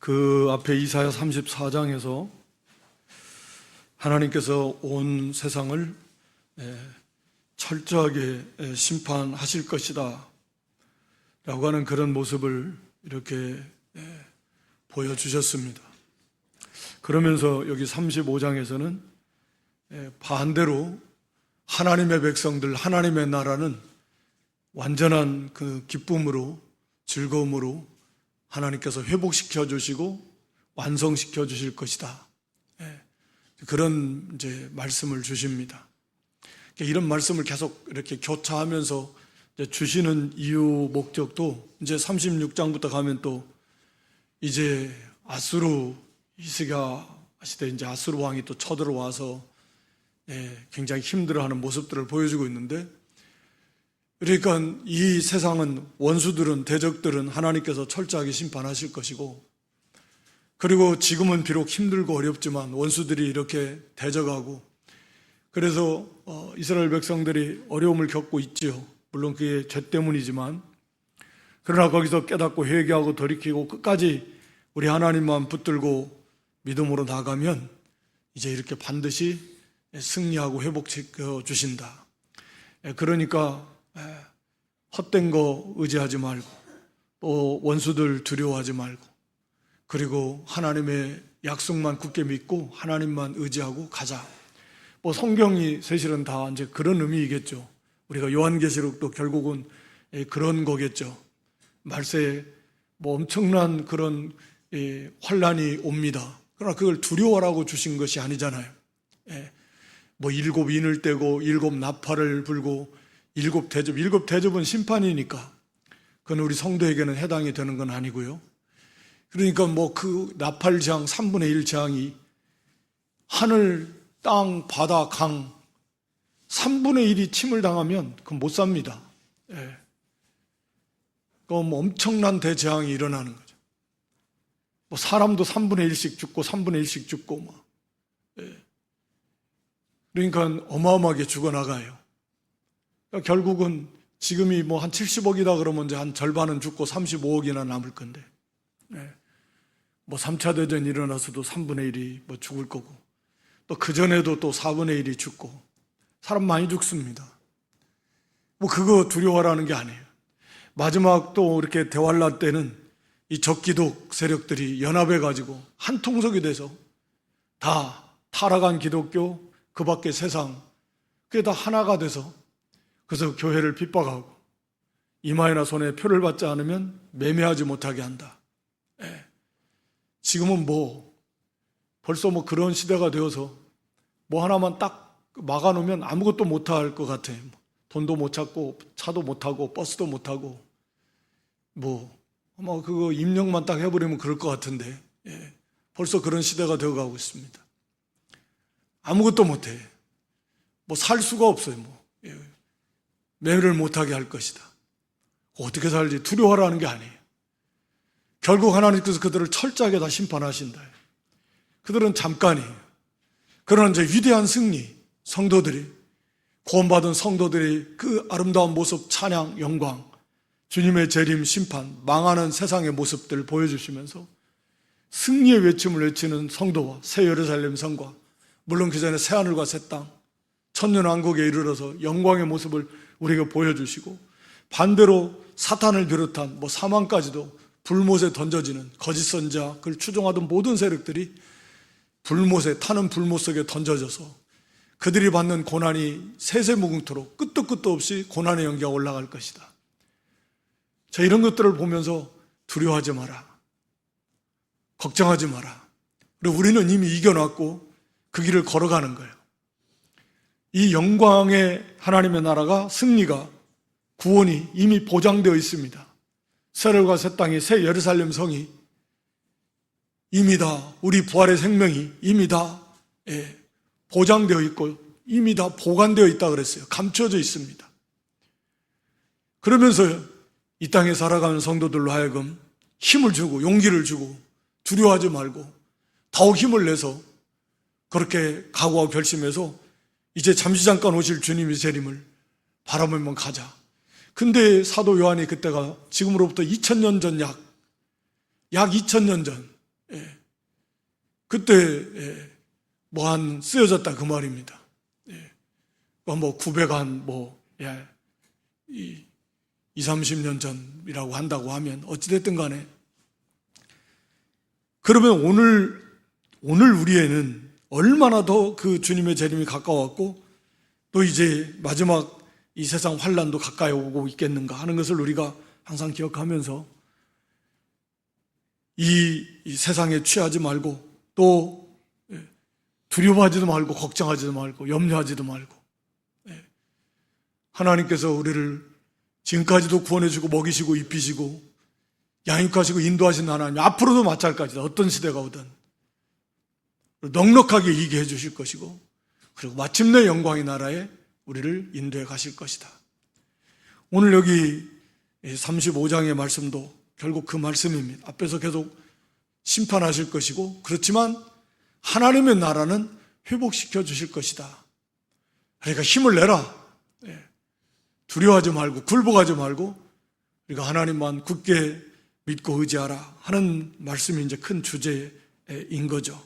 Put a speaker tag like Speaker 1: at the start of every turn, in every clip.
Speaker 1: 그 앞에 이사야 34장에서 하나님께서 온 세상을 철저하게 심판하실 것이다 라고 하는 그런 모습을 이렇게 보여주셨습니다. 그러면서 여기 35장에서는 반대로 하나님의 백성들, 하나님의 나라는 완전한 그 기쁨으로, 즐거움으로 하나님께서 회복시켜 주시고 완성시켜 주실 것이다. 그런 이제 말씀을 주십니다. 이런 말씀을 계속 이렇게 교차하면서 주시는 이유 목적도 이제 36장부터 가면 또 이제 아수르 히스기야 시대 이제 아수르 왕이 또 쳐들어와서 굉장히 힘들어하는 모습들을 보여주고 있는데, 그러니까 이 세상은 원수들은, 대적들은 하나님께서 철저하게 심판하실 것이고, 그리고 지금은 비록 힘들고 어렵지만 원수들이 이렇게 대적하고, 그래서 이스라엘 백성들이 어려움을 겪고 있지요. 물론 그게 죄 때문이지만, 그러나 거기서 깨닫고 회개하고 돌이키고 끝까지 우리 하나님만 붙들고 믿음으로 나가면 이제 이렇게 반드시 승리하고 회복시켜 주신다. 그러니까 헛된 거 의지하지 말고, 또 원수들 두려워하지 말고, 그리고 하나님의 약속만 굳게 믿고 하나님만 의지하고 가자. 뭐 성경이 사실은 다 이제 그런 의미이겠죠. 우리가 요한계시록도 결국은 그런 거겠죠. 말세에 뭐 엄청난 그런 환란이 옵니다. 그러나 그걸 두려워라고 주신 것이 아니잖아요. 뭐 일곱 인을 떼고 일곱 나팔을 불고 일곱 대접은 심판이니까 그건 우리 성도에게는 해당이 되는 건 아니고요. 그러니까 뭐 그 나팔장 3분의 1 재앙이 하늘, 땅, 바다, 강 3분의 1이 침을 당하면 그건 못 삽니다. 그럼 엄청난 대재앙이 일어나는 거죠. 뭐 사람도 3분의 1씩 죽고 3분의 1씩 죽고 막. 그러니까 어마어마하게 죽어나가요. 그러니까 결국은 지금이 뭐 한 70억이다 그러면 이제 한 절반은 죽고 35억이나 남을 건데, 뭐 3차 대전이 일어나서도 3분의 1이 뭐 죽을 거고, 또 그전에도 또 4분의 1이 죽고, 사람 많이 죽습니다. 뭐 그거 두려워라는 게 아니에요. 마지막 또 이렇게 대환란 때는 이 적기독 세력들이 연합해가지고 한 통속이 돼서 다 타락한 기독교, 그 밖에 세상, 그게 다 하나가 돼서, 그래서 교회를 핍박하고 이마에나 손에 표를 받지 않으면 매매하지 못하게 한다. 지금은 뭐 벌써 뭐 그런 시대가 되어서 뭐 하나만 딱 막아놓으면 아무것도 못할 것 같아요. 돈도 못 찾고 차도 못 타고 버스도 못 타고 뭐 아마 그거 입력만 딱 해버리면 그럴 것 같은데, 벌써 그런 시대가 되어가고 있습니다. 아무것도 못해. 뭐 살 수가 없어요. 뭐 매매를 못하게 할 것이다. 어떻게 살지 두려워하라는 게 아니에요. 결국 하나님께서 그들을 철저하게 다 심판하신다. 그들은 잠깐이에요. 그러나 이제 위대한 승리, 성도들이, 구원받은 성도들이 그 아름다운 모습, 찬양, 영광, 주님의 재림, 심판, 망하는 세상의 모습들을 보여주시면서 승리의 외침을 외치는 성도와 새 예루살렘 성과, 물론 그 전에 새 하늘과 새 땅, 천년왕국에 이르러서 영광의 모습을 우리에게 보여주시고, 반대로 사탄을 비롯한 뭐 사망까지도 불못에 던져지는 거짓 선자, 그를 추종하던 모든 세력들이 불못에, 타는 불못 속에 던져져서 그들이 받는 고난이 세세무궁토록 끝도 없이 고난의 연기가 올라갈 것이다. 자, 이런 것들을 보면서 두려워하지 마라, 걱정하지 마라. 그리고 우리는 이미 이겨놨고 그 길을 걸어가는 거예요. 이 영광의 하나님의 나라가, 승리가, 구원이 이미 보장되어 있습니다. 새하늘과 새 땅이, 새 예루살렘 성이 이미 다, 우리 부활의 생명이 이미 다 보장되어 있고 이미 다 보관되어 있다 그랬어요. 감춰져 있습니다. 그러면서 이 땅에 살아가는 성도들로 하여금 힘을 주고 용기를 주고 두려워하지 말고 더욱 힘을 내서 그렇게 각오하고 결심해서 이제 잠시 잠깐 오실 주님의 재림을 바라보면 가자. 근데 사도 요한이 그때가 지금으로부터 2000년 전 약 2000년 전 그때 뭐 한 쓰여졌다 그 말입니다. 뭐 900한 30년 전이라고 한다고 하면 어찌됐든 간에, 그러면 오늘 우리에는 얼마나 더 그 주님의 재림이 가까웠고 또 이제 마지막 이 세상 환난도 가까이 오고 있겠는가 하는 것을 우리가 항상 기억하면서 이 세상에 취하지 말고 또 두려워하지도 말고 걱정하지도 말고 염려하지도 말고, 하나님께서 우리를 지금까지도 구원해주고 먹이시고 입히시고 양육하시고 인도하신 하나님, 앞으로도 마찬가지다. 어떤 시대가 오든 넉넉하게 이기게 해주실 것이고, 그리고 마침내 영광의 나라에 우리를 인도해 가실 것이다. 오늘 여기 35장의 말씀도 결국 그 말씀입니다. 앞에서 계속 심판하실 것이고, 그렇지만 하나님의 나라는 회복시켜 주실 것이다. 그러니까 힘을 내라. 두려워하지 말고 굴복하지 말고 우리가 하나님만 굳게 믿고 의지하라 하는 말씀이 이제 큰 주제인 거죠.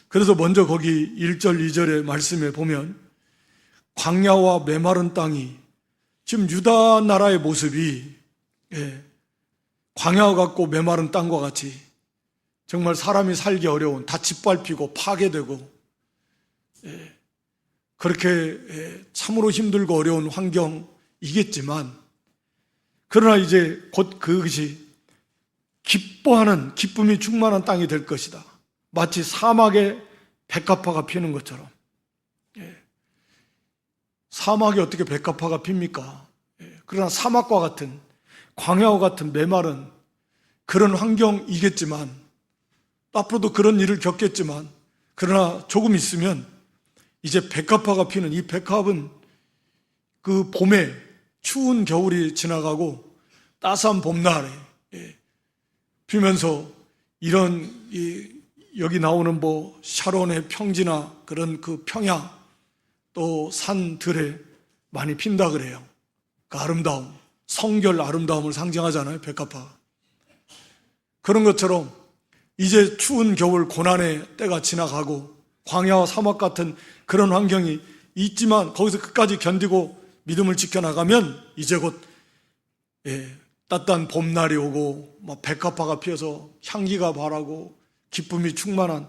Speaker 1: 그래서 먼저 거기 1절 2절의 말씀에 보면 광야와 메마른 땅이, 지금 유다 나라의 모습이 광야와 같고 메마른 땅과 같이 정말 사람이 살기 어려운, 다 짓밟히고 파괴되고 그렇게 참으로 힘들고 어려운 환경이겠지만, 그러나 이제 곧 그것이 기뻐하는, 기쁨이 충만한 땅이 될 것이다. 마치 사막에 백합화가 피는 것처럼. 사막에 어떻게 백합화가 핍니까? 그러나 사막과 같은, 광야와 같은 메마른 그런 환경이겠지만, 앞으로도 그런 일을 겪겠지만, 그러나 조금 있으면 이제 백합화가 피는, 이 백합은 그 봄에 추운 겨울이 지나가고 따스한 봄날에 피면서 이런 여기 나오는 샤론의 평지나 그런 그 평야 또 산들에 많이 핀다 그래요. 그 아름다움, 성결 아름다움을 상징하잖아요, 백합화. 그런 것처럼 이제 추운 겨울 고난의 때가 지나가고 광야와 사막 같은 그런 환경이 있지만, 거기서 끝까지 견디고 믿음을 지켜나가면 이제 곧 따뜻한 봄날이 오고 백합화가 피어서 향기가 바라고 기쁨이 충만한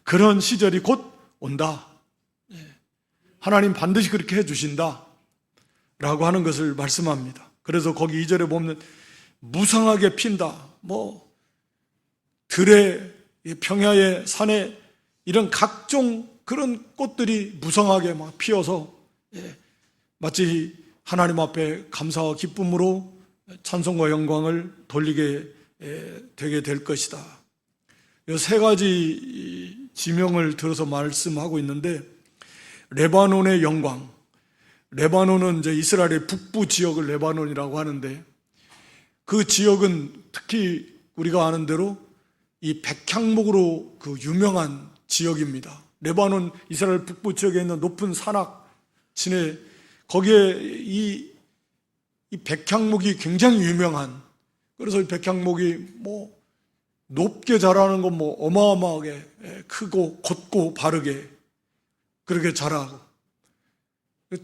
Speaker 1: 그런 시절이 곧 온다. 하나님 반드시 그렇게 해주신다 라고 하는 것을 말씀합니다. 그래서 거기 2절에 보면 무성하게 핀다, 들에 평야의 산에 이런 각종 그런 꽃들이 무성하게 막 피어서 마치 하나님 앞에 감사와 기쁨으로 찬송과 영광을 돌리게 되게 될 것이다. 이 세 가지 지명을 들어서 말씀하고 있는데, 레바논의 영광, 레바논은 이제 이스라엘의 북부 지역을 레바논이라고 하는데, 그 지역은 특히 우리가 아는 대로 이 백향목으로 그 유명한 지역입니다. 레바논 이스라엘 북부 지역에 있는 높은 산악 진해, 거기에 이 백향목이 굉장히 유명한, 그래서 이 백향목이 높게 자라는 건 어마어마하게 크고 곧고 바르게 그렇게 자라고,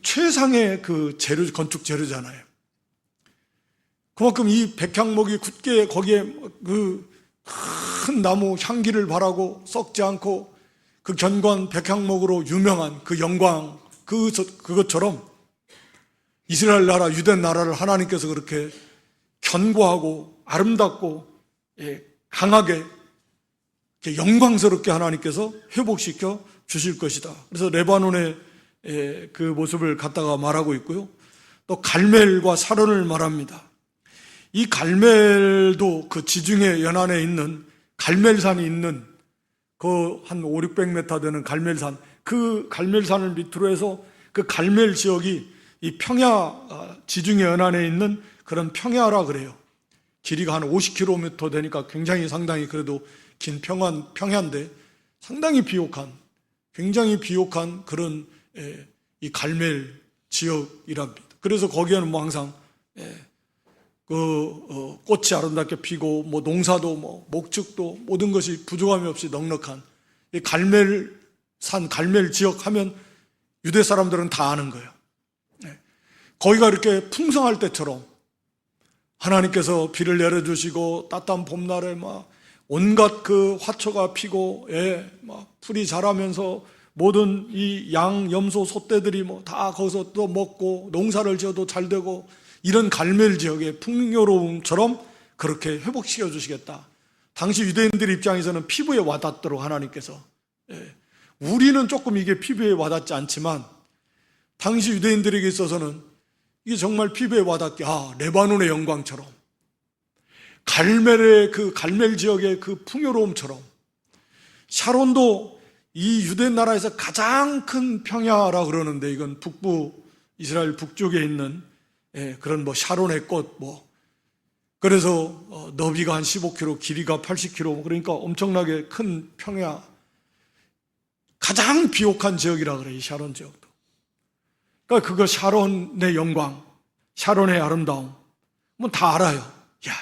Speaker 1: 최상의 그 재료, 건축 재료잖아요. 그만큼 이 백향목이 굳게 거기에 그 큰 나무 향기를 바라고 썩지 않고 그 견고한 백향목으로 유명한 그 영광, 그것처럼 이스라엘 나라, 유대 나라를 하나님께서 그렇게 견고하고 아름답고 강하게 영광스럽게 하나님께서 회복시켜 주실 것이다. 그래서 레바논의 그 모습을 갖다가 말하고 있고요. 또 갈멜과 사론을 말합니다. 이 갈멜도 그 지중해 연안에 있는 갈멜산이 있는 그 한 500-600m 되는 갈멜산, 그 갈멜산을 밑으로 해서 그 갈멜 지역이 이 평야, 지중해 연안에 있는 그런 평야라 그래요. 길이가 한 50km 되니까 굉장히 상당히 그래도 긴 평야인데 상당히 비옥한, 굉장히 비옥한 그런 이 갈멜 지역이랍니다. 그래서 거기에는 항상 꽃이 아름답게 피고 뭐 농사도 뭐 목축도 모든 것이 부족함이 없이 넉넉한 이 갈멜산 갈멜 지역 하면 유대 사람들은 다 아는 거예요. 거기가 이렇게 풍성할 때처럼 하나님께서 비를 내려주시고 따뜻한 봄날에 막 온갖 그 화초가 피고 막 풀이 자라면서 모든 이 양, 염소, 소떼들이 뭐 다 거기서 또 먹고 농사를 지어도 잘 되고 이런 갈멜 지역의 풍요로움처럼 그렇게 회복시켜 주시겠다. 당시 유대인들 입장에서는 피부에 와닿도록 하나님께서 우리는 조금 이게 피부에 와닿지 않지만 당시 유대인들에게 있어서는 이게 정말 피부에 와닿게 레바논의 영광처럼 갈멜의 그 갈멜 지역의 그 풍요로움처럼 샤론도 이 유대 나라에서 가장 큰 평야라 그러는데 이건 북부 이스라엘 북쪽에 있는 그런 뭐 샤론의 꽃 그래서 너비가 한 15km, 길이가 80km 그러니까 엄청나게 큰 평야 가장 비옥한 지역이라 그래요. 이 샤론 지역도. 그러니까 그거 샤론의 영광, 샤론의 아름다움 뭐 다 알아요. 야,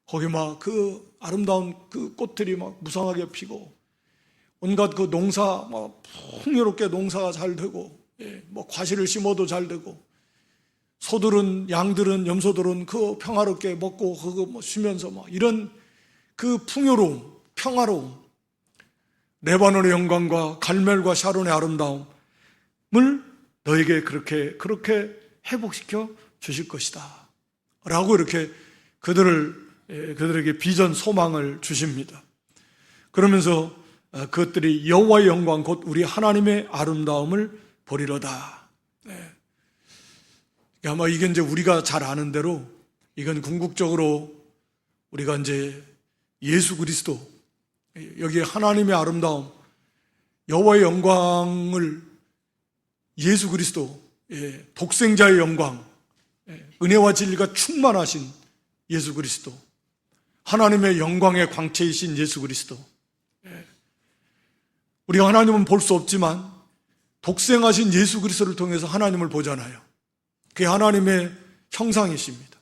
Speaker 1: 거기 막 그 아름다운 그 꽃들이 막 무성하게 피고 온갖 그 농사 막 풍요롭게 농사가 잘 되고 뭐 과실을 심어도 잘 되고 소들은 양들은 염소들은 그 평화롭게 먹고 그거 뭐 쉬면서 막 이런 그 풍요로움, 평화로움, 레바논의 영광과 갈멜과 샤론의 아름다움을 너에게 그렇게 회복시켜 주실 것이다. 라고 이렇게 그들에게 비전 소망을 주십니다. 그러면서 그것들이 여호와의 영광 곧 우리 하나님의 아름다움을 보리로다. 아마 이게 이제 우리가 잘 아는 대로 이건 궁극적으로 우리가 이제 예수 그리스도 여기에 하나님의 아름다움 여호와의 영광을 예수 그리스도 독생자의 영광 은혜와 진리가 충만하신 예수 그리스도 하나님의 영광의 광채이신 예수 그리스도 우리가 하나님은 볼 수 없지만 독생하신 예수 그리스도를 통해서 하나님을 보잖아요. 그게 하나님의 형상이십니다.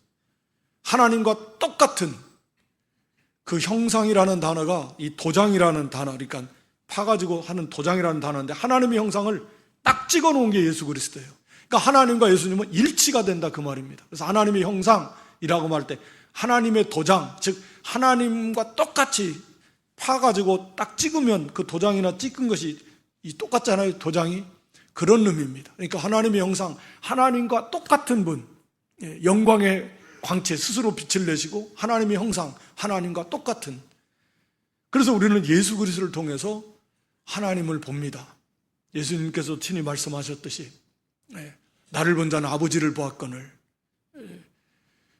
Speaker 1: 하나님과 똑같은 그 형상이라는 단어가 이 도장이라는 단어, 그러니까 파가지고 하는 도장이라는 단어인데 하나님의 형상을 딱 찍어 놓은 게 예수 그리스도예요. 그러니까 하나님과 예수님은 일치가 된다 그 말입니다. 그래서 하나님의 형상이라고 말할 때 하나님의 도장, 즉 하나님과 똑같이 파가지고 딱 찍으면 그 도장이나 찍은 것이 똑같잖아요. 도장이 그런 의미입니다. 그러니까 하나님의 형상, 하나님과 똑같은 분, 영광의 광채 스스로 빛을 내시고 하나님의 형상, 하나님과 똑같은. 그래서 우리는 예수 그리스도를 통해서 하나님을 봅니다. 예수님께서 친히 말씀하셨듯이 나를 본 자는 아버지를 보았거늘.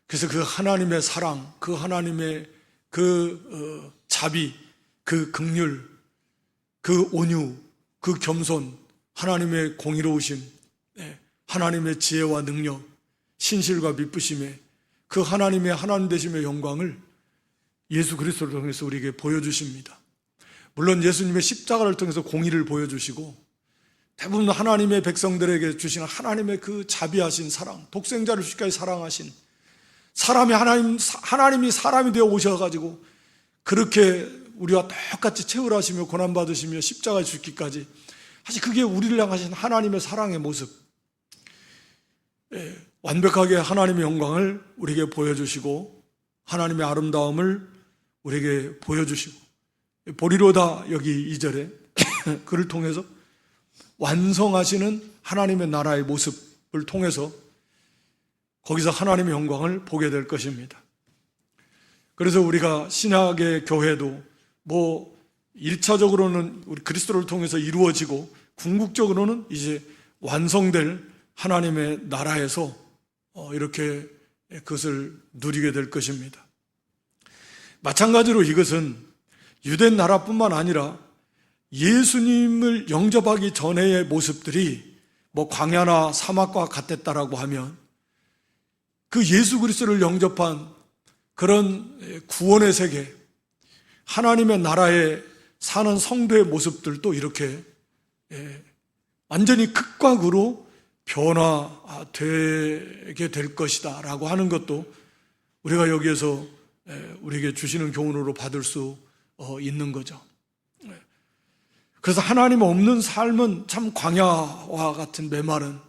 Speaker 1: 그래서 그 하나님의 사랑, 그 하나님의 그 자비, 그 긍휼, 그 온유, 그 겸손, 하나님의 공의로우심, 하나님의 지혜와 능력, 신실과 미쁘심에 그 하나님의 하나님 되심의 영광을 예수 그리스도를 통해서 우리에게 보여주십니다. 물론 예수님의 십자가를 통해서 공의를 보여주시고 대부분 하나님의 백성들에게 주시는 하나님의 그 자비하신 사랑, 독생자를 주시기까지 사랑하신 하나님이 사람이 되어 오셔가지고 그렇게 우리와 똑같이 채울하시며 고난받으시며 십자가에 죽기까지 사실 그게 우리를 향하신 하나님의 사랑의 모습, 완벽하게 하나님의 영광을 우리에게 보여주시고 하나님의 아름다움을 우리에게 보여주시고 보리로다 여기 2절에 그를 통해서 완성하시는 하나님의 나라의 모습을 통해서 거기서 하나님의 영광을 보게 될 것입니다. 그래서 우리가 신약의 교회도 1차적으로는 우리 그리스도를 통해서 이루어지고 궁극적으로는 이제 완성될 하나님의 나라에서 이렇게 그것을 누리게 될 것입니다. 마찬가지로 이것은 유대 나라뿐만 아니라 예수님을 영접하기 전의 모습들이 광야나 사막과 같았다라고 하면 그 예수 그리스도를 영접한 그런 구원의 세계, 하나님의 나라에 사는 성도의 모습들도 이렇게 완전히 극과 극으로 변화되게 될 것이다 라고 하는 것도 우리가 여기에서 우리에게 주시는 교훈으로 받을 수 있는 거죠. 그래서 하나님 없는 삶은 참 광야와 같은 메마른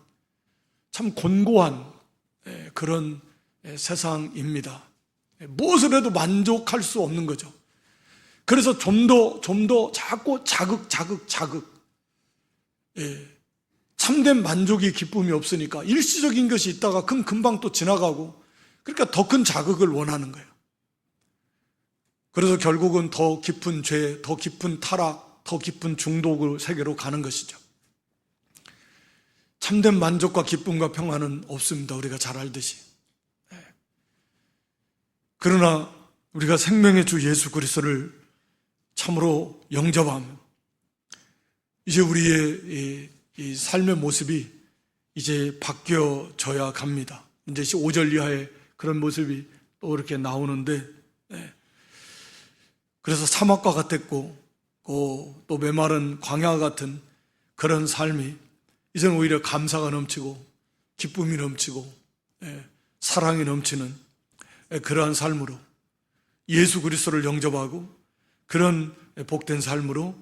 Speaker 1: 참 곤고한 그런 세상입니다. 무엇을 해도 만족할 수 없는 거죠. 그래서 좀 더 자꾸 자극. 참된 만족이 기쁨이 없으니까 일시적인 것이 있다가 금방 또 지나가고, 그러니까 더 큰 자극을 원하는 거예요. 그래서 결국은 더 깊은 죄, 더 깊은 타락, 더 깊은 중독의 세계로 가는 것이죠. 참된 만족과 기쁨과 평안은 없습니다. 우리가 잘 알듯이. 그러나 우리가 생명의 주 예수 그리스도를 참으로 영접하면 이제 우리의 이 삶의 모습이 이제 바뀌어져야 갑니다. 이제 5절 이하의 그런 모습이 또 이렇게 나오는데, 그래서 사막과 같았고 또 메마른 광야 같은 그런 삶이 이제는 오히려 감사가 넘치고 기쁨이 넘치고 사랑이 넘치는 그러한 삶으로 예수 그리스도를 영접하고 그런 복된 삶으로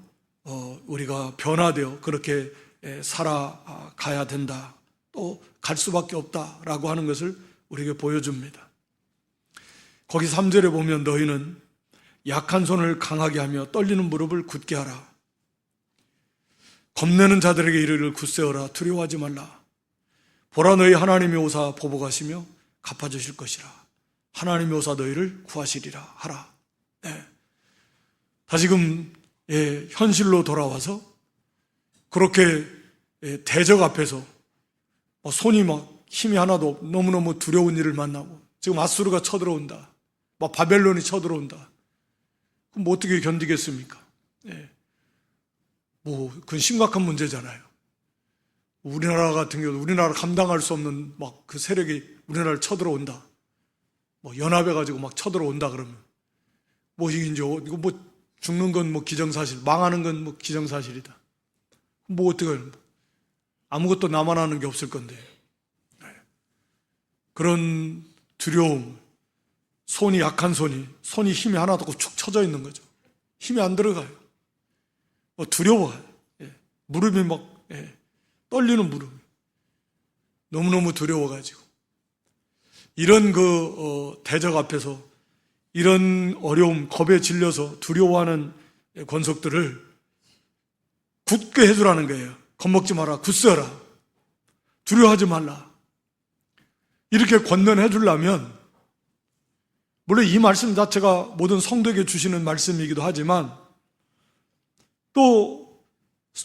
Speaker 1: 우리가 변화되어 그렇게 살아가야 된다, 또 갈 수밖에 없다라고 하는 것을 우리에게 보여줍니다. 거기 3절에 보면 너희는 약한 손을 강하게 하며 떨리는 무릎을 굳게 하라. 겁내는 자들에게 이르기를 굳세어라. 두려워하지 말라. 보라, 너희 하나님이 오사 보복하시며 갚아주실 것이라. 하나님이 오사 너희를 구하시리라 하라. 다시금 현실로 돌아와서 그렇게 대적 앞에서 손이 막 힘이 하나도 없고 너무너무 두려운 일을 만나고, 지금 아수르가 쳐들어온다, 막 바벨론이 쳐들어온다. 그럼 뭐 어떻게 견디겠습니까? 그건 심각한 문제잖아요. 우리나라 같은 경우 우리나라 감당할 수 없는 막 그 세력이 우리나라를 쳐들어온다, 연합해가지고 막 쳐들어온다 그러면 이거 죽는 건 기정사실, 망하는 건 기정사실이다. 어떻게 아무것도 나만 하는 게 없을 건데. 그런 두려움, 손이 약한 손이 힘이 하나도 없고 축 처져 있는 거죠. 힘이 안 들어가요. 두려워요. 무릎이 떨리는 무릎. 너무너무 두려워가지고. 이런 대적 앞에서 이런 어려움, 겁에 질려서 두려워하는 권속들을 굳게 해주라는 거예요. 겁먹지 마라, 굳세어라, 두려워하지 말라. 이렇게 권면해 주려면, 물론 이 말씀 자체가 모든 성도에게 주시는 말씀이기도 하지만 또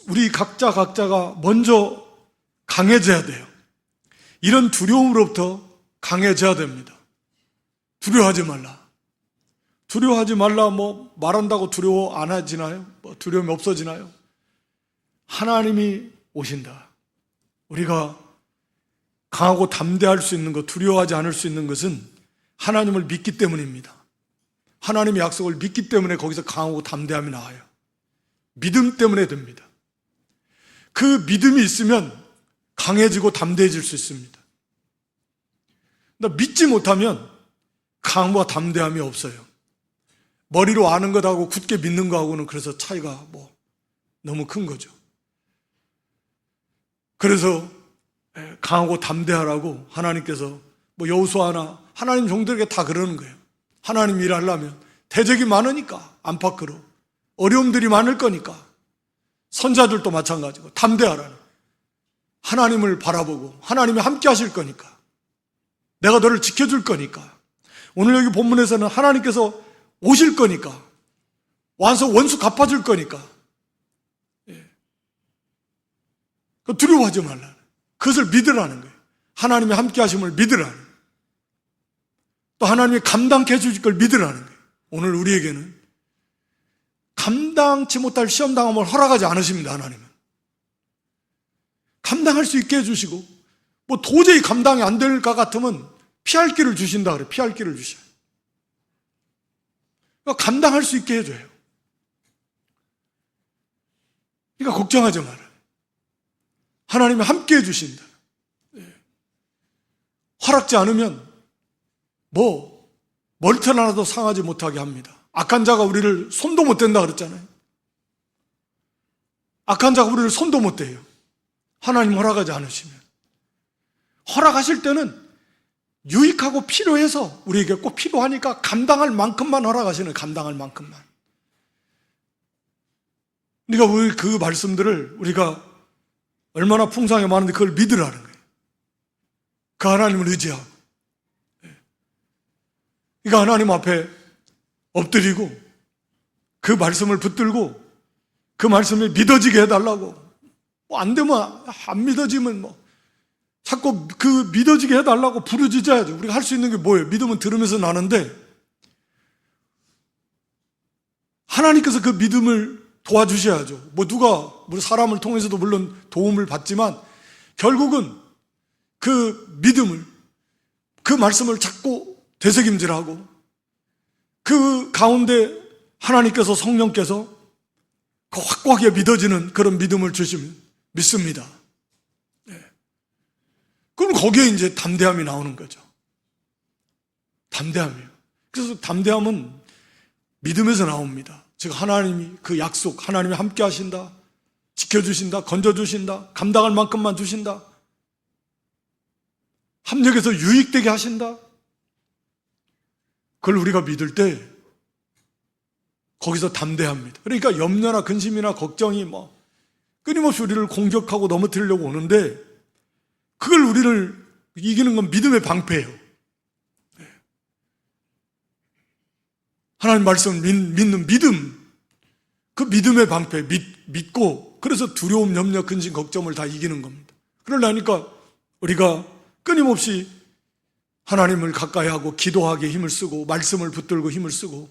Speaker 1: 우리 각자가 먼저 강해져야 돼요. 이런 두려움으로부터 강해져야 됩니다. 두려워하지 말라. 두려워하지 말라, 말한다고 두려워 안 하지나요? 두려움이 없어지나요? 하나님이 오신다. 우리가 강하고 담대할 수 있는 것, 두려워하지 않을 수 있는 것은 하나님을 믿기 때문입니다. 하나님의 약속을 믿기 때문에 거기서 강하고 담대함이 나와요. 믿음 때문에 됩니다. 그 믿음이 있으면 강해지고 담대해질 수 있습니다. 믿지 못하면 강함과 담대함이 없어요. 머리로 아는 것하고 굳게 믿는 것하고는 그래서 차이가 너무 큰 거죠. 그래서 강하고 담대하라고 하나님께서 여호수아나 하나님 종들에게 다 그러는 거예요. 하나님 일하려면 대적이 많으니까, 안팎으로 어려움들이 많을 거니까, 선자들도 마찬가지고 담대하라는, 하나님을 바라보고 하나님이 함께 하실 거니까, 내가 너를 지켜줄 거니까, 오늘 여기 본문에서는 하나님께서 오실 거니까, 와서 원수 갚아줄 거니까, 두려워하지 말라. 그것을 믿으라는 거예요. 하나님의 함께 하심을 믿으라는 거예요. 또 하나님이 감당케 해주실 걸 믿으라는 거예요. 오늘 우리에게는 감당치 못할 시험당함을 허락하지 않으십니다. 하나님은 감당할 수 있게 해주시고, 도저히 감당이 안 될 것 같으면 피할 길을 주신다 그래요. 피할 길을 주셔요. 그러니까 감당할 수 있게 해줘요. 그러니까 걱정하지 말아요. 하나님이 함께 해주신다. 허락지 않으면 머리털 하나도 상하지 못하게 합니다. 악한 자가 우리를 손도 못 댄다 그랬잖아요. 악한 자가 우리를 손도 못 대요. 하나님 허락하지 않으시면. 허락하실 때는 유익하고 필요해서 우리에게 꼭 필요하니까 감당할 만큼만 허락하시는, 감당할 만큼만. 그러니까 우리 그 말씀들을 우리가 얼마나 풍성하게 많은데 그걸 믿으라는 거예요. 그 하나님을 의지하고. 그러니까 하나님 앞에 엎드리고 그 말씀을 붙들고 그 말씀이 믿어지게 해달라고. 뭐 안 되면, 안 믿어지면 뭐 자꾸 그 믿어지게 해달라고 부르짖어야죠. 우리가 할 수 있는 게 뭐예요? 믿음은 들으면서 나는데 하나님께서 그 믿음을 도와주셔야죠. 뭐 누가, 우리 사람을 통해서도 물론 도움을 받지만 결국은 그 믿음을, 그 말씀을 자꾸 되새김질하고 그 가운데 하나님께서, 성령께서 그 확고하게 믿어지는 그런 믿음을 주시면 믿습니다. 네. 그럼 거기에 이제 담대함이 나오는 거죠. 담대함이요. 그래서 담대함은 믿음에서 나옵니다. 즉 하나님이 그 약속, 하나님이 함께 하신다, 지켜주신다, 건져주신다, 감당할 만큼만 주신다, 합력해서 유익되게 하신다. 그걸 우리가 믿을 때 거기서 담대합니다. 그러니까 염려나 근심이나 걱정이 뭐 끊임없이 우리를 공격하고 넘어뜨리려고 오는데 그걸 우리를 이기는 건 믿음의 방패예요. 하나님 말씀을 믿는 믿음, 그 믿음의 방패, 믿고 그래서 두려움, 염려, 근심, 걱정을 다 이기는 겁니다. 그러려니까 우리가 끊임없이 하나님을 가까이 하고 기도하기에 힘을 쓰고 말씀을 붙들고 힘을 쓰고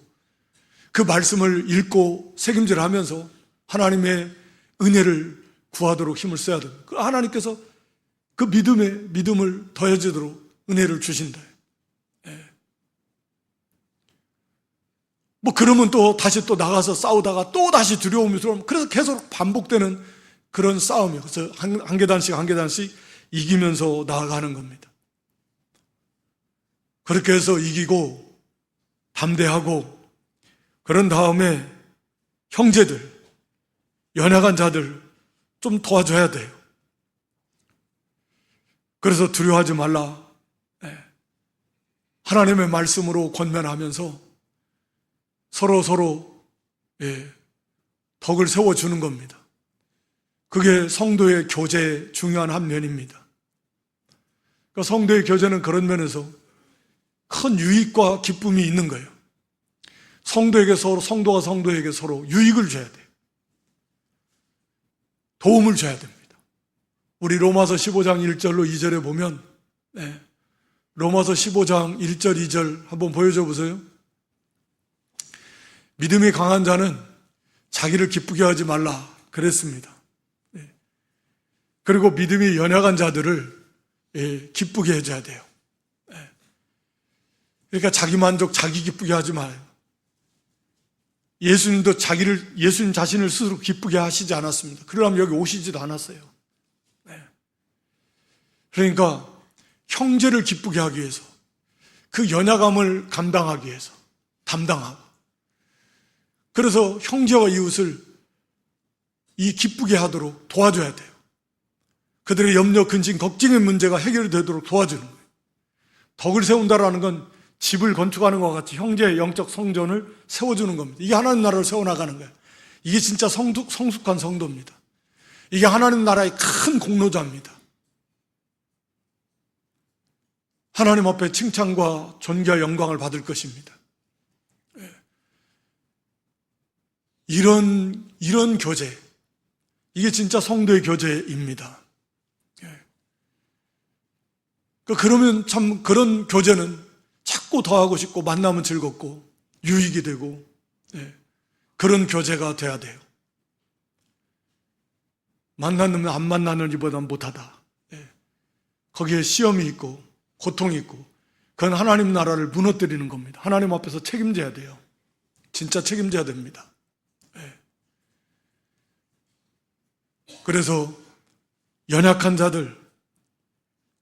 Speaker 1: 그 말씀을 읽고 책임질하면서 하나님의 은혜를 구하도록 힘을 써야 됩니다. 하나님께서 그 믿음을 더해지도록 은혜를 주신다. 뭐 그러면 또 다시 또 나가서 싸우다가 또 다시 두려움이 들어오면, 그래서 계속 반복되는 그런 싸움이에요. 그래서 한 계단씩 한 계단씩 이기면서 나아가는 겁니다. 그렇게 해서 이기고 담대하고 그런 다음에 형제들, 연약한 자들 좀 도와줘야 돼요. 그래서 두려워하지 말라. 하나님의 말씀으로 권면하면서 서로 덕을 세워주는 겁니다. 그게 성도의 교제의 중요한 한 면입니다. 그러니까 성도의 교제는 그런 면에서 큰 유익과 기쁨이 있는 거예요. 성도에게 서로, 성도가 성도에게 서로 유익을 줘야 돼요. 도움을 줘야 됩니다. 우리 로마서 15장 1절로 2절에 보면, 로마서 15장 1절 2절 한번 보여줘 보세요. 믿음이 강한 자는 자기를 기쁘게 하지 말라 그랬습니다. 그리고 믿음이 연약한 자들을 기쁘게 해줘야 돼요. 그러니까 자기 만족, 자기 기쁘게 하지 마요. 예수님도 예수님 자신을 스스로 기쁘게 하시지 않았습니다. 그러려면 여기 오시지도 않았어요. 그러니까 형제를 기쁘게 하기 위해서, 그 연약함을 감당하기 위해서 담당하고, 그래서 형제와 이웃을 이 기쁘게 하도록 도와줘야 돼요. 그들의 염려, 근심, 걱정의 문제가 해결이 되도록 도와주는 거예요. 덕을 세운다라는 건 집을 건축하는 것과 같이 형제의 영적 성전을 세워주는 겁니다. 이게 하나님 나라를 세워나가는 거예요. 이게 진짜 성숙한 성도입니다. 이게 하나님 나라의 큰 공로자입니다. 하나님 앞에 칭찬과 존귀와 영광을 받을 것입니다. 이런 교제, 이게 진짜 성도의 교제입니다. 그러면 참 그런 교제는 자꾸 더 하고 싶고 만나면 즐겁고 유익이 되고 그런 교제가 돼야 돼요. 만나면 안 만나는 이보다 못하다. 거기에 시험이 있고 고통이 있고 그건 하나님 나라를 무너뜨리는 겁니다. 하나님 앞에서 책임져야 돼요. 진짜 책임져야 됩니다. 그래서 연약한 자들,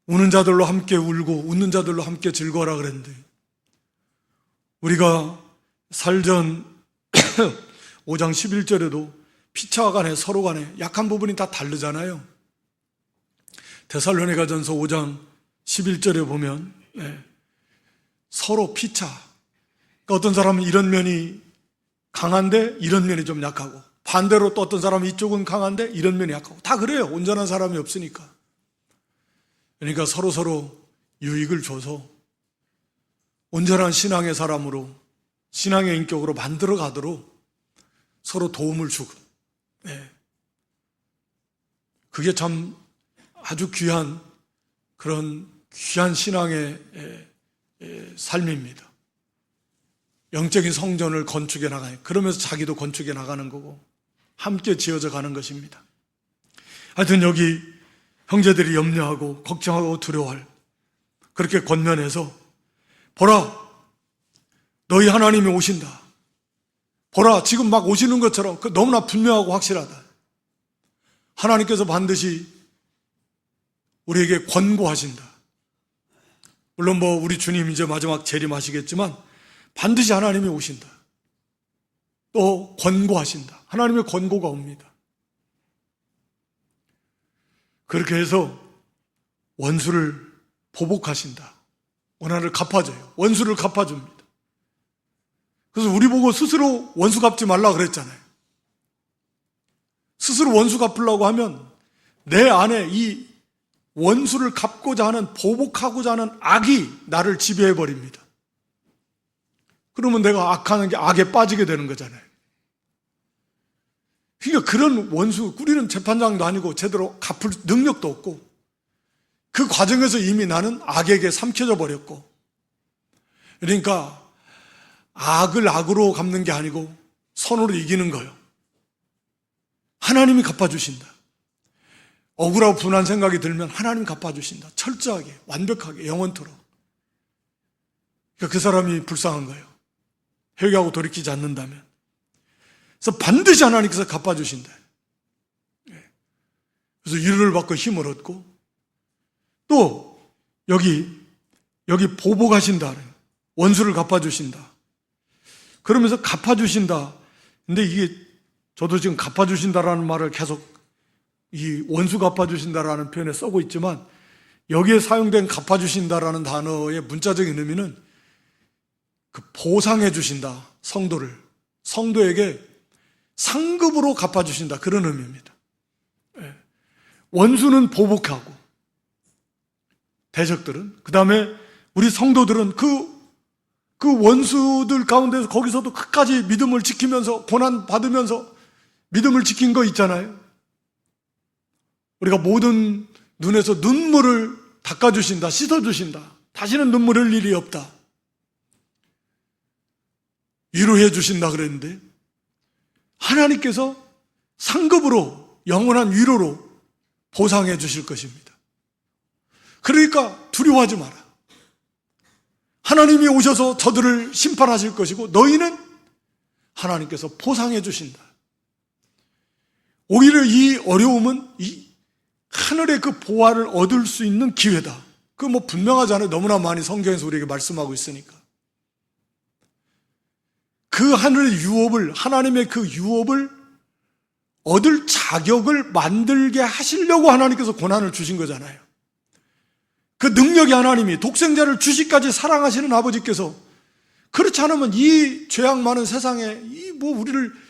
Speaker 1: 우는 자들로 함께 울고 웃는 자들로 함께 즐거워라 그랬는데 우리가 살전 5장 11절에도 피차 간에 서로 간에 약한 부분이 다 다르잖아요. 데살로니가전서 5장 11절에 보면 서로 피차. 그러니까 어떤 사람은 이런 면이 강한데 이런 면이 좀 약하고, 반대로 또 어떤 사람은 이쪽은 강한데 이런 면이 약하고, 다 그래요. 온전한 사람이 없으니까. 그러니까 서로 유익을 줘서 온전한 신앙의 사람으로, 신앙의 인격으로 만들어 가도록 서로 도움을 주고, 그게 참 아주 귀한, 그런 귀한 신앙의 삶입니다. 영적인 성전을 건축해 나가요. 그러면서 자기도 건축해 나가는 거고 함께 지어져 가는 것입니다. 하여튼 여기 형제들이 염려하고 걱정하고 두려워할, 그렇게 권면해서 보라, 너희 하나님이 오신다. 보라, 지금 막 오시는 것처럼 너무나 분명하고 확실하다. 하나님께서 반드시 우리에게 권고하신다. 물론 우리 주님 이제 마지막 재림하시겠지만 반드시 하나님이 오신다. 또 권고하신다. 하나님의 권고가 옵니다. 그렇게 해서 원수를 보복하신다. 원한을 갚아줘요. 원수를 갚아줍니다. 그래서 우리 보고 스스로 원수 갚지 말라 그랬잖아요. 스스로 원수 갚으려고 하면 내 안에 이 원수를 갚고자 하는, 보복하고자 하는 악이 나를 지배해버립니다. 그러면 내가 악하는 게 악에 빠지게 되는 거잖아요. 그러니까 그런 원수, 우리는 재판장도 아니고 제대로 갚을 능력도 없고, 그 과정에서 이미 나는 악에게 삼켜져 버렸고, 그러니까 악을 악으로 갚는 게 아니고 선으로 이기는 거예요. 하나님이 갚아주신다. 억울하고 분한 생각이 들면 하나님 갚아주신다. 철저하게, 완벽하게, 영원토록. 그러니까 그 사람이 불쌍한 거예요. 회개하고 돌이키지 않는다면. 그래서 반드시 하나님께서 갚아주신다. 그래서 위로를 받고 힘을 얻고, 또 여기 보복하신다. 원수를 갚아주신다. 그러면서 갚아주신다. 근데 이게 저도 지금 갚아주신다라는 말을 계속 이 원수 갚아주신다라는 표현에 쓰고 있지만, 여기에 사용된 갚아주신다라는 단어의 문자적인 의미는 그 보상해 주신다. 성도에게 상급으로 갚아주신다. 그런 의미입니다. 원수는 보복하고, 대적들은, 그 다음에 우리 성도들은 그 원수들 가운데서 거기서도 끝까지 믿음을 지키면서, 고난 받으면서 믿음을 지킨 거 있잖아요. 우리가 모든 눈에서 눈물을 닦아주신다, 씻어주신다. 다시는 눈물 흘릴 일이 없다. 위로해 주신다 그랬는데, 하나님께서 상급으로, 영원한 위로로 보상해 주실 것입니다. 그러니까 두려워하지 마라. 하나님이 오셔서 저들을 심판하실 것이고, 너희는 하나님께서 보상해 주신다. 오히려 이 어려움은 이 하늘의 그 보화를 얻을 수 있는 기회다. 분명하잖아요. 너무나 많이 성경에서 우리에게 말씀하고 있으니까. 그 하늘의 유업을, 하나님의 그 유업을 얻을 자격을 만들게 하시려고 하나님께서 고난을 주신 거잖아요. 그 능력이, 하나님이 독생자를 주시까지 사랑하시는 아버지께서, 그렇지 않으면 이 죄악 많은 세상에 우리를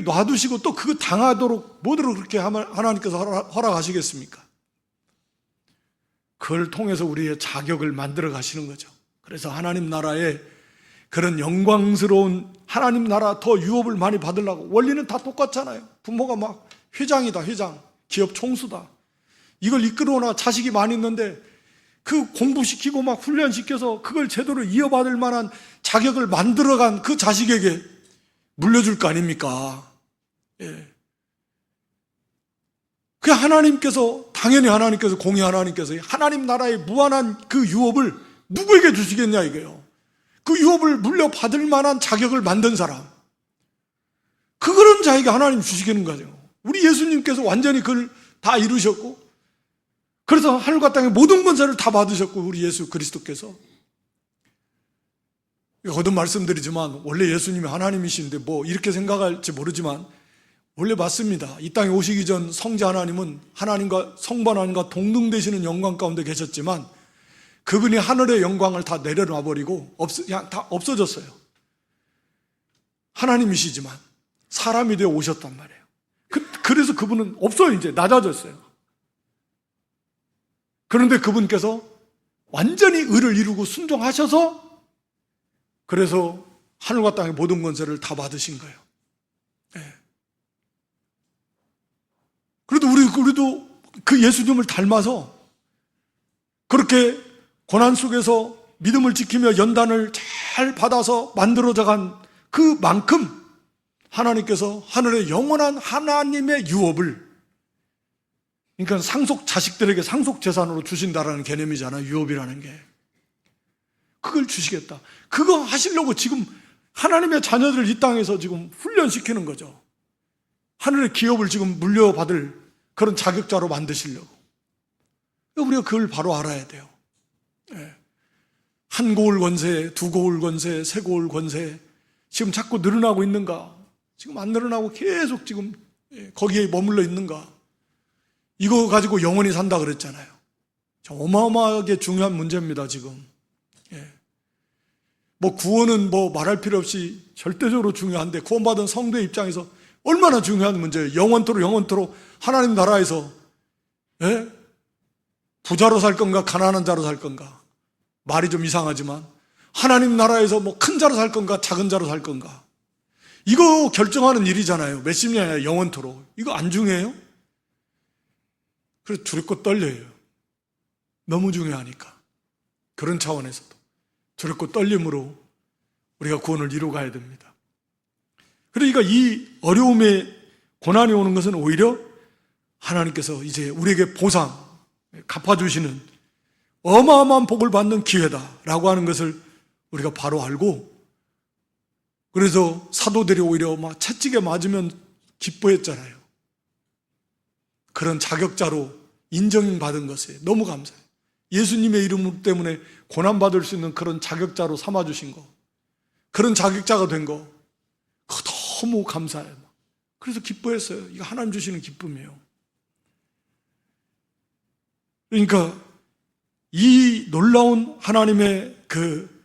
Speaker 1: 놔두시고 또 그거 당하도록 뭐대로 그렇게 하나님께서 허락하시겠습니까? 그걸 통해서 우리의 자격을 만들어 가시는 거죠. 그래서 하나님 나라의 그런 영광스러운 하나님 나라 더 유업을 많이 받으려고, 원리는 다 똑같잖아요. 부모가 막 회장이다, 회장, 기업 총수다, 이걸 이끌어오나 자식이 많이 있는데 그 공부시키고 막 훈련시켜서 그걸 제대로 이어받을 만한 자격을 만들어간 그 자식에게 물려줄 거 아닙니까? 그 하나님께서, 당연히 하나님께서, 공의 하나님께서 하나님 나라의 무한한 그 유업을 누구에게 주시겠냐 이거예요. 그 유업을 물려받을 만한 자격을 만든 사람, 그런 자에게 하나님 주시겠는 거죠. 우리 예수님께서 완전히 그걸 다 이루셨고, 그래서 하늘과 땅의 모든 권세를 다 받으셨고, 우리 예수 그리스도께서. 거듭 말씀드리지만 원래 예수님이 하나님이신데 뭐 이렇게 생각할지 모르지만 원래 맞습니다. 이 땅에 오시기 전 성자 하나님은 하나님과 성부 하나님과 동등되시는 영광 가운데 계셨지만 그분이 하늘의 영광을 다 내려놔 버리고 그냥 다 없어졌어요. 하나님이시지만 사람이 되어 오셨단 말이에요. 그래서 그분은 없어요. 이제 낮아졌어요. 그런데 그분께서 완전히 의를 이루고 순종하셔서 그래서 하늘과 땅의 모든 권세를 다 받으신 거예요. 네. 그래도 우리도 그 예수님을 닮아서 그렇게 고난 속에서 믿음을 지키며 연단을 잘 받아서 만들어져간 그만큼 하나님께서 하늘의 영원한 하나님의 유업을, 그러니까 상속 자식들에게 상속 재산으로 주신다라는 개념이잖아요. 유업이라는 게. 그걸 주시겠다. 그거 하시려고 지금 하나님의 자녀들을 이 땅에서 지금 훈련시키는 거죠. 하늘의 기업을 지금 물려받을 그런 자격자로 만드시려고. 우리가 그걸 바로 알아야 돼요. 한 고을 권세, 두 고을 권세, 세 고을 권세 지금 자꾸 늘어나고 있는가? 지금 안 늘어나고 계속 지금 거기에 머물러 있는가? 이거 가지고 영원히 산다 그랬잖아요. 어마어마하게 중요한 문제입니다, 지금. 뭐 구원은 뭐 말할 필요 없이 절대적으로 중요한데 구원받은 성도의 입장에서 얼마나 중요한 문제예요. 영원토록 하나님 나라에서 부자로 살 건가 가난한 자로 살 건가? 말이 좀 이상하지만 하나님 나라에서 뭐 큰 자로 살 건가 작은 자로 살 건가? 이거 결정하는 일이잖아요. 몇십 년이나 영원토록. 이거 안 중요해요? 그래서 두렵고 떨려요. 너무 중요하니까. 그런 차원에서도 두렵고 떨림으로 우리가 구원을 이루어가야 됩니다. 그러니까 이 어려움에 고난이 오는 것은 오히려 하나님께서 이제 우리에게 보상, 갚아주시는 어마어마한 복을 받는 기회다라고 하는 것을 우리가 바로 알고, 그래서 사도들이 오히려 막 채찍에 맞으면 기뻐했잖아요. 그런 자격자로 인정받은 것에 너무 감사해요. 예수님의 이름 때문에 고난받을 수 있는 그런 자격자로 삼아주신 거, 그런 자격자가 된 거, 그거 너무 감사해요. 그래서 기뻐했어요. 이거 하나님 주시는 기쁨이에요. 그러니까 이 놀라운 하나님의 그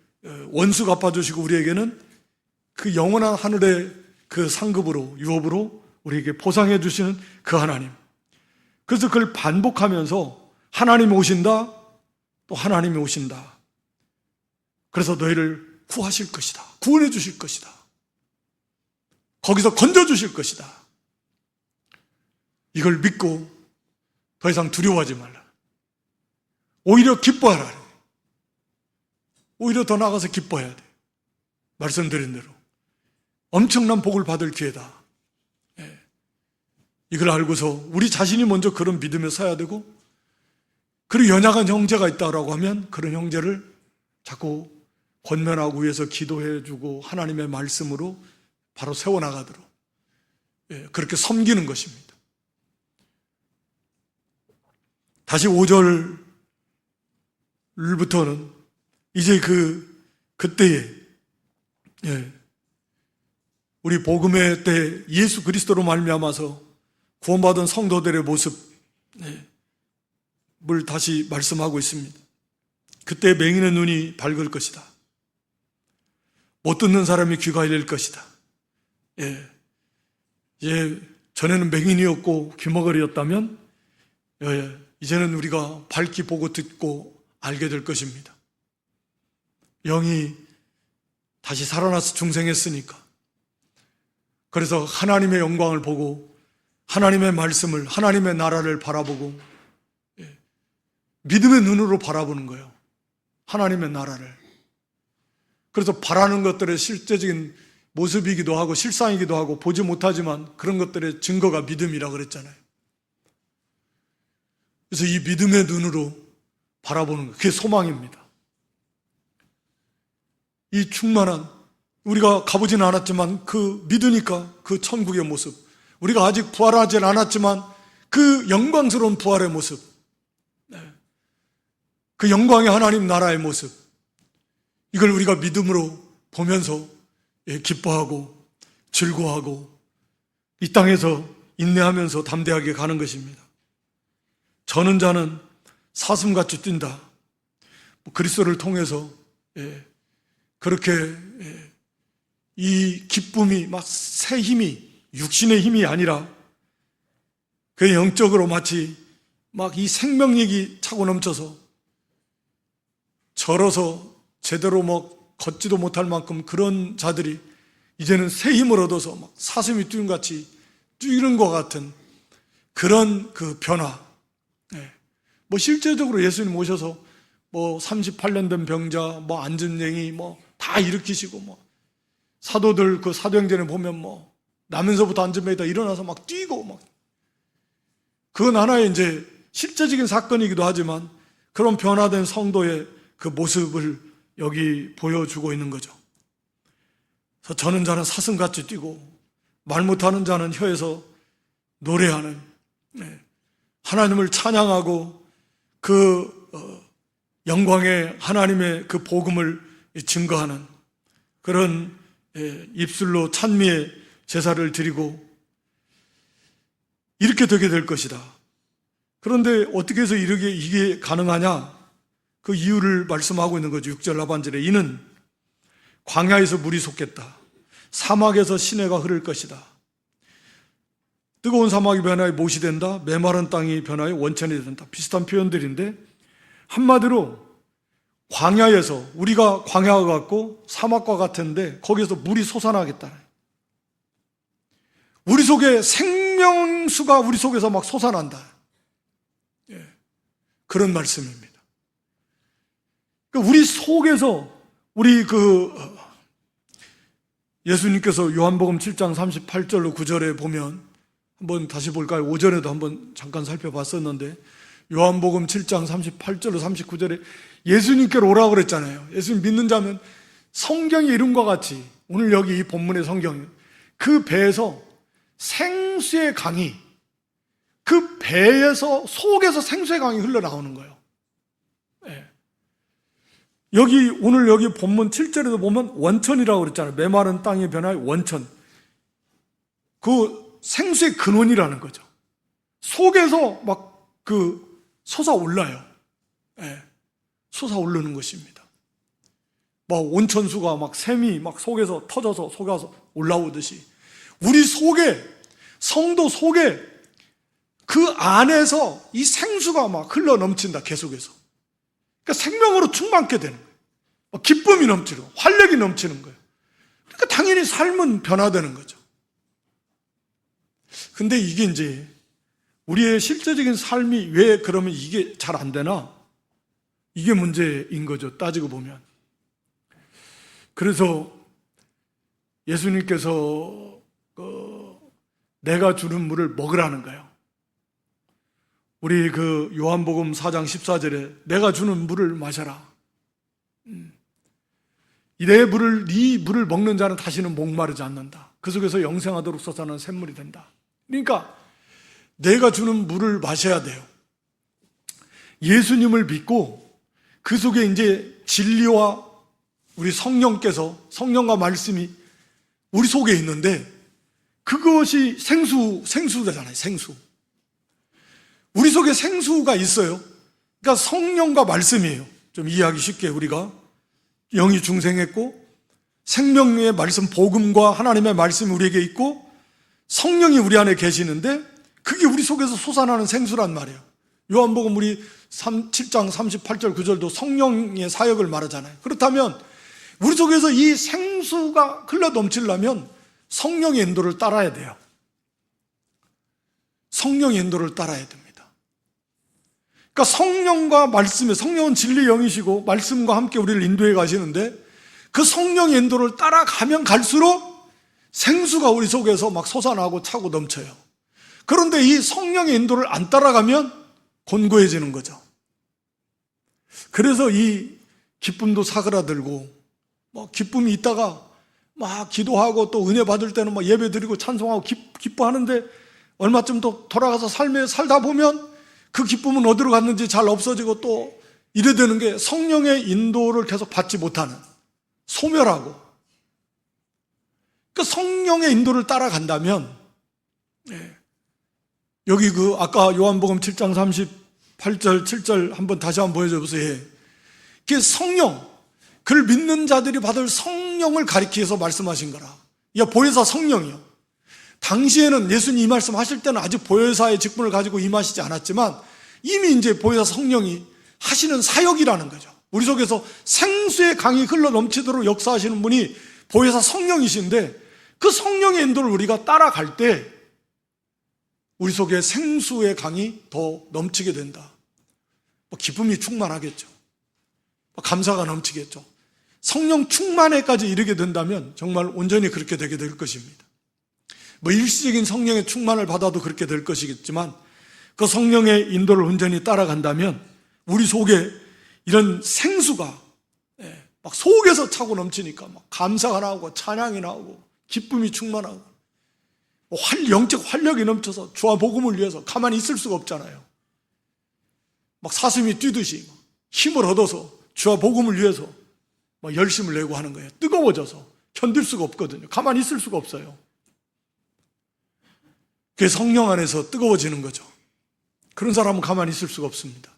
Speaker 1: 원수 갚아주시고 우리에게는 그 영원한 하늘의 그 상급으로, 유업으로 우리에게 보상해 주시는 그 하나님. 그래서 그걸 반복하면서 하나님이 오신다, 또 하나님이 오신다. 그래서 너희를 구하실 것이다. 구원해 주실 것이다. 거기서 건져 주실 것이다. 이걸 믿고 더 이상 두려워하지 말라. 오히려 기뻐하라. 오히려 더 나아가서 기뻐해야 돼. 말씀드린 대로 엄청난 복을 받을 기회다. 이걸 알고서 우리 자신이 먼저 그런 믿음에 서야 되고, 그리고 연약한 형제가 있다라고 하면 그런 형제를 자꾸 권면하고 위해서 기도해주고 하나님의 말씀으로 바로 세워나가도록 그렇게 섬기는 것입니다. 다시 5절부터는 이제 그때에 우리 복음의 때 예수 그리스도로 말미암아서 구원받은 성도들의 모습을 다시 말씀하고 있습니다. 그때 맹인의 눈이 밝을 것이다. 못 듣는 사람이 귀가 열릴 것이다. 전에는 맹인이었고 귀머거리였다면 이제는 우리가 밝게 보고 듣고 알게 될 것입니다. 영이 다시 살아나서 중생했으니까. 그래서 하나님의 영광을 보고 하나님의 말씀을, 하나님의 나라를 바라보고 믿음의 눈으로 바라보는 거예요. 하나님의 나라를. 그래서 바라는 것들의 실제적인 모습이기도 하고 실상이기도 하고 보지 못하지만 그런 것들의 증거가 믿음이라 그랬잖아요. 그래서 이 믿음의 눈으로 바라보는 거, 그게 소망입니다. 이 충만한, 우리가 가보지는 않았지만 그 믿으니까 그 천국의 모습, 우리가 아직 부활하지 않았지만 그 영광스러운 부활의 모습, 그 영광의 하나님 나라의 모습, 이걸 우리가 믿음으로 보면서 기뻐하고 즐거워하고 이 땅에서 인내하면서 담대하게 가는 것입니다. 저는 자는 사슴같이 뛴다. 그리스도를 통해서 그렇게 이 기쁨이 막 새 힘이 육신의 힘이 아니라 그 영적으로 마치 막 이 생명력이 차고 넘쳐서 절어서 제대로 걷지도 못할 만큼 그런 자들이 이제는 새 힘을 얻어서 막 사슴이 뛰는 같이 뛰는 것 같은 그런 그 변화. 실제적으로 예수님 오셔서 38년 된 병자, 안전쟁이 다 일으키시고 사도들 그 사도행전에 보면 나면서부터 안전뱅이다 일어나서 막 뛰고 그건 하나의 이제 실제적인 사건이기도 하지만 그런 변화된 성도의 그 모습을 여기 보여주고 있는 거죠. 그래서 저는 자는 사슴같이 뛰고 말 못하는 자는 혀에서 노래하는 하나님을 찬양하고 그 영광의 하나님의 그 복음을 증거하는 그런 입술로 찬미의 제사를 드리고 이렇게 되게 될 것이다. 그런데 어떻게 해서 이게 가능하냐? 그 이유를 말씀하고 있는 거죠. 6절 하반절에 이는 광야에서 물이 솟겠다. 사막에서 시내가 흐를 것이다. 뜨거운 사막이 변화해 못이 된다. 메마른 땅이 변화해 원천이 된다. 비슷한 표현들인데 한마디로 광야에서 우리가 광야와 같고 사막과 같은데 거기에서 물이 솟아나겠다. 우리 속에 생명수가 우리 속에서 막 솟아난다. 그런 말씀입니다. 우리 속에서 우리 예수님께서 요한복음 7장 38절로 9절에 보면 한번 다시 볼까요? 오전에도 한번 잠깐 살펴봤었는데 요한복음 7장 38절로 39절에 예수님께로 오라고 그랬잖아요. 예수님 믿는 자면 성경의 이름과 같이 오늘 여기 이 본문의 성경은 그 배에서 생수의 강이 그 배에서 속에서 생수의 강이 흘러나오는 거예요. 오늘 여기 본문 7절에도 보면 원천이라고 그랬잖아요. 메마른 땅의 변화의 원천. 그 생수의 근원이라는 거죠. 속에서 막 솟아올라요. 솟아오르는 것입니다. 온천수가 샘이 속에서 터져서 속아서 올라오듯이 우리 속에, 성도 속에 그 안에서 이 생수가 흘러 넘친다, 계속해서. 그러니까 생명으로 충만케 되는 거예요. 기쁨이 넘치고 활력이 넘치는 거예요. 그러니까 당연히 삶은 변화되는 거죠. 근데 이게 이제 우리의 실제적인 삶이 왜 그러면 이게 잘 안 되나? 이게 문제인 거죠, 따지고 보면. 그래서 예수님께서 내가 주는 물을 먹으라는 거예요. 우리 요한복음 4장 14절에 내가 주는 물을 마셔라. 네 물을 먹는 자는 다시는 목마르지 않는다. 그 속에서 영생하도록 솟아나는 샘물이 된다. 그러니까 내가 주는 물을 마셔야 돼요. 예수님을 믿고 그 속에 이제 진리와 우리 성령과 말씀이 우리 속에 있는데 그것이 생수잖아요, 생수. 우리 속에 생수가 있어요. 그러니까 성령과 말씀이에요. 좀 이해하기 쉽게 우리가 영이 중생했고 생명의 말씀, 복음과 하나님의 말씀이 우리에게 있고 성령이 우리 안에 계시는데 그게 우리 속에서 솟아나는 생수란 말이에요. 요한복음 우리 7장 38절 9절도 성령의 사역을 말하잖아요. 그렇다면 우리 속에서 이 생수가 흘러 넘치려면 성령의 인도를 따라야 돼요. 성령의 인도를 따라야 됩니다. 그러니까 성령과 말씀에, 성령은 진리 영이시고 말씀과 함께 우리를 인도해 가시는데 그 성령의 인도를 따라가면 갈수록 생수가 우리 속에서 막 솟아나고 차고 넘쳐요. 그런데 이 성령의 인도를 안 따라가면 곤고해지는 거죠. 그래서 이 기쁨도 사그라들고 기쁨이 있다가 막 기도하고 또 은혜 받을 때는 막 예배 드리고 찬송하고 기뻐하는데 얼마쯤 또 돌아가서 삶에 살다 보면 그 기쁨은 어디로 갔는지 잘 없어지고 또 이래 되는 게 성령의 인도를 계속 받지 못하는, 소멸하고 성령의 인도를 따라간다면, 여기 아까 요한복음 7장 38절 7절 한번 다시 한번 보여줘 보세요. 그 성령, 그를 믿는 자들이 받을 성령을 가리키면서 말씀하신 거라. 보혜사 성령이요. 당시에는 예수님 이 말씀 하실 때는 아직 보혜사의 직분을 가지고 임하시지 않았지만 이미 이제 보혜사 성령이 하시는 사역이라는 거죠. 우리 속에서 생수의 강이 흘러 넘치도록 역사하시는 분이 보혜사 성령이신데, 그 성령의 인도를 우리가 따라갈 때 우리 속에 생수의 강이 더 넘치게 된다. 기쁨이 충만하겠죠. 감사가 넘치겠죠. 성령 충만에까지 이르게 된다면 정말 온전히 그렇게 되게 될 것입니다. 일시적인 성령의 충만을 받아도 그렇게 될 것이겠지만, 그 성령의 인도를 온전히 따라간다면 우리 속에 이런 생수가 막 속에서 차고 넘치니까 막 감사가 나오고 찬양이 나오고 기쁨이 충만하고 영적 활력이 넘쳐서 주와 복음을 위해서 가만히 있을 수가 없잖아요. 막 사슴이 뛰듯이 힘을 얻어서 주와 복음을 위해서 막 열심을 내고 하는 거예요. 뜨거워져서 견딜 수가 없거든요. 가만히 있을 수가 없어요. 그게 성령 안에서 뜨거워지는 거죠. 그런 사람은 가만히 있을 수가 없습니다.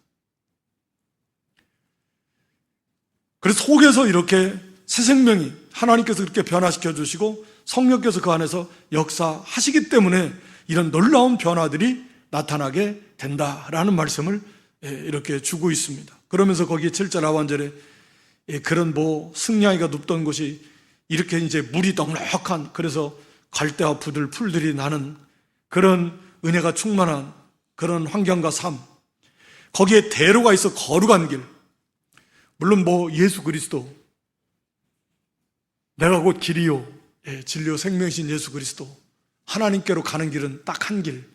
Speaker 1: 그래서 속에서 이렇게 새 생명이 하나님께서 그렇게 변화시켜 주시고 성령께서 그 안에서 역사하시기 때문에 이런 놀라운 변화들이 나타나게 된다라는 말씀을 이렇게 주고 있습니다. 그러면서 거기 7절 하반절에 그런 승냥이가 눕던 곳이 이렇게 이제 물이 넉넉한, 그래서 갈대와 부들 풀들이 나는 그런 은혜가 충만한 그런 환경과 삶, 거기에 대로가 있어 거룩한 길, 물론 예수 그리스도, 내가 곧 길이요 진리요 생명이신 예수 그리스도, 하나님께로 가는 길은 딱 한 길,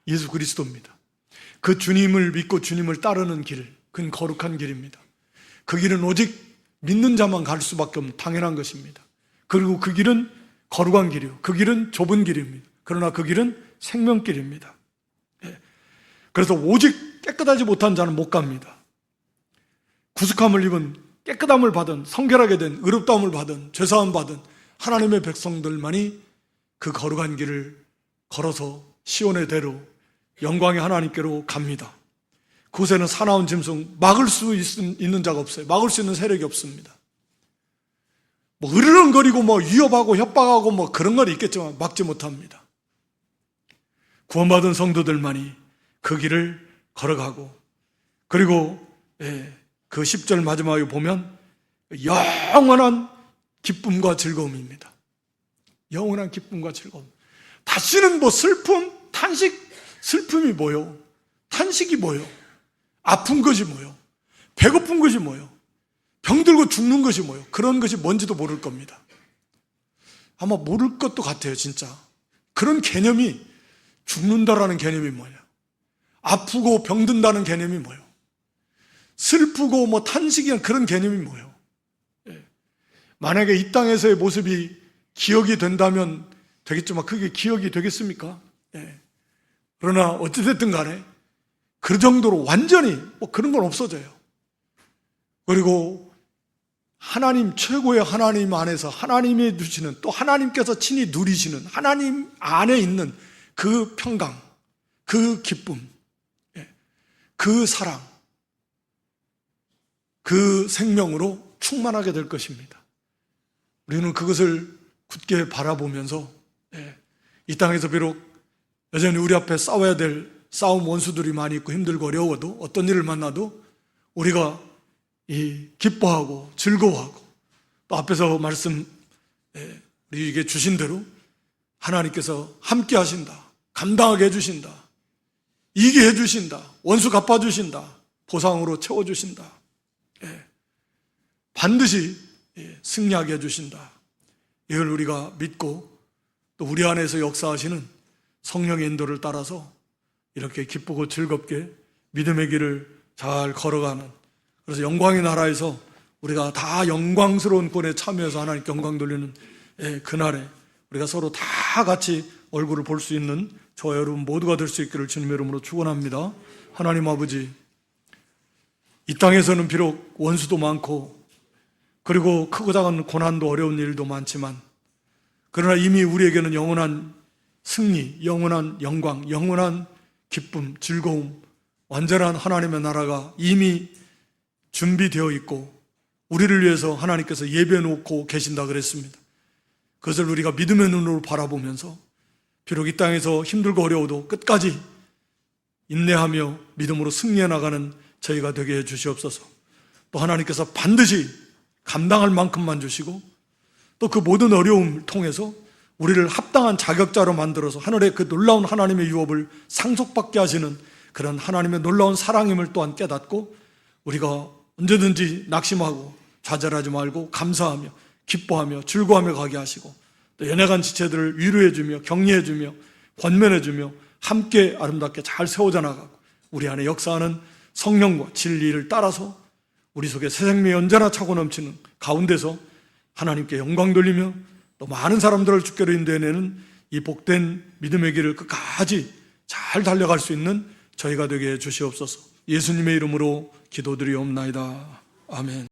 Speaker 1: 예수 그리스도입니다. 그 주님을 믿고 주님을 따르는 길, 그건 거룩한 길입니다. 그 길은 오직 믿는 자만 갈 수밖에 없는 당연한 것입니다. 그리고 그 길은 거룩한 길이요, 그 길은 좁은 길입니다. 그러나 그 길은 생명길입니다. 그래서 오직 깨끗하지 못한 자는 못 갑니다. 구속함을 입은, 깨끗함을 받은, 성결하게 된, 의롭다함을 받은, 죄사함 받은 하나님의 백성들만이 그 거룩한 길을 걸어서 시온의 대로 영광의 하나님께로 갑니다. 그곳에는 사나운 짐승, 막을 수 있는 자가 없어요. 막을 수 있는 세력이 없습니다. 으르렁거리고 위협하고 협박하고 그런 건 있겠지만 막지 못합니다. 구원받은 성도들만이 그 길을 걸어가고, 그리고 그 10절 마지막에 보면 영원한 기쁨과 즐거움입니다. 영원한 기쁨과 즐거움. 다시는 슬픔, 탄식, 슬픔이 뭐요? 탄식이 뭐요? 아픈 것이 뭐요? 배고픈 것이 뭐요? 병들고 죽는 것이 뭐요? 그런 것이 뭔지도 모를 겁니다. 아마 모를 것도 같아요, 진짜. 그런 개념이, 죽는다라는 개념이 뭐냐? 아프고 병든다는 개념이 뭐예요? 슬프고 탄식이란 그런 개념이 뭐예요? 만약에 이 땅에서의 모습이 기억이 된다면 되겠지만 그게 기억이 되겠습니까? 그러나 어찌됐든 간에 그 정도로 완전히 그런 건 없어져요. 그리고 하나님, 최고의 하나님 안에서 하나님이 주시는, 또 하나님께서 친히 누리시는 하나님 안에 있는 그 평강, 그 기쁨, 그 사랑, 그 생명으로 충만하게 될 것입니다. 우리는 그것을 굳게 바라보면서 이 땅에서 비록 여전히 우리 앞에 싸워야 될 싸움 원수들이 많이 있고 힘들고 어려워도, 어떤 일을 만나도 우리가 기뻐하고 즐거워하고, 또 앞에서 말씀 우리에게 주신 대로 하나님께서 함께 하신다, 감당하게 해주신다, 이기게 해주신다, 원수 갚아주신다, 보상으로 채워주신다, 반드시 승리하게 해주신다. 이걸 우리가 믿고 또 우리 안에서 역사하시는 성령의 인도를 따라서 이렇게 기쁘고 즐겁게 믿음의 길을 잘 걸어가는, 그래서 영광의 나라에서 우리가 다 영광스러운 권에 참여해서 하나님께 영광 돌리는 그날에 우리가 서로 다 같이 얼굴을 볼 수 있는 저와 여러분 모두가 될 수 있기를 주님의 이름으로 축원합니다. 하나님 아버지, 이 땅에서는 비록 원수도 많고 그리고 크고 작은 고난도 어려운 일도 많지만 그러나 이미 우리에게는 영원한 승리, 영원한 영광, 영원한 기쁨, 즐거움, 완전한 하나님의 나라가 이미 준비되어 있고 우리를 위해서 하나님께서 예배해 놓고 계신다 그랬습니다. 그것을 우리가 믿음의 눈으로 바라보면서 비록 이 땅에서 힘들고 어려워도 끝까지 인내하며 믿음으로 승리해 나가는 저희가 되게 해 주시옵소서. 또 하나님께서 반드시 감당할 만큼만 주시고 또 그 모든 어려움을 통해서 우리를 합당한 자격자로 만들어서 하늘의 그 놀라운 하나님의 유업을 상속받게 하시는 그런 하나님의 놀라운 사랑임을 또한 깨닫고 우리가 언제든지 낙심하고 좌절하지 말고 감사하며 기뻐하며 즐거워하며 가게 하시고 또 연약한 지체들을 위로해주며 격려해주며 권면해주며 함께 아름답게 잘 세워져 나가고 우리 안에 역사하는 성령과 진리를 따라서 우리 속에 새 생명이 언제나 차고 넘치는 가운데서 하나님께 영광 돌리며 또 많은 사람들을 주께로 인도해내는 이 복된 믿음의 길을 끝까지 잘 달려갈 수 있는 저희가 되게 해 주시옵소서. 예수님의 이름으로 기도드리옵나이다. 아멘.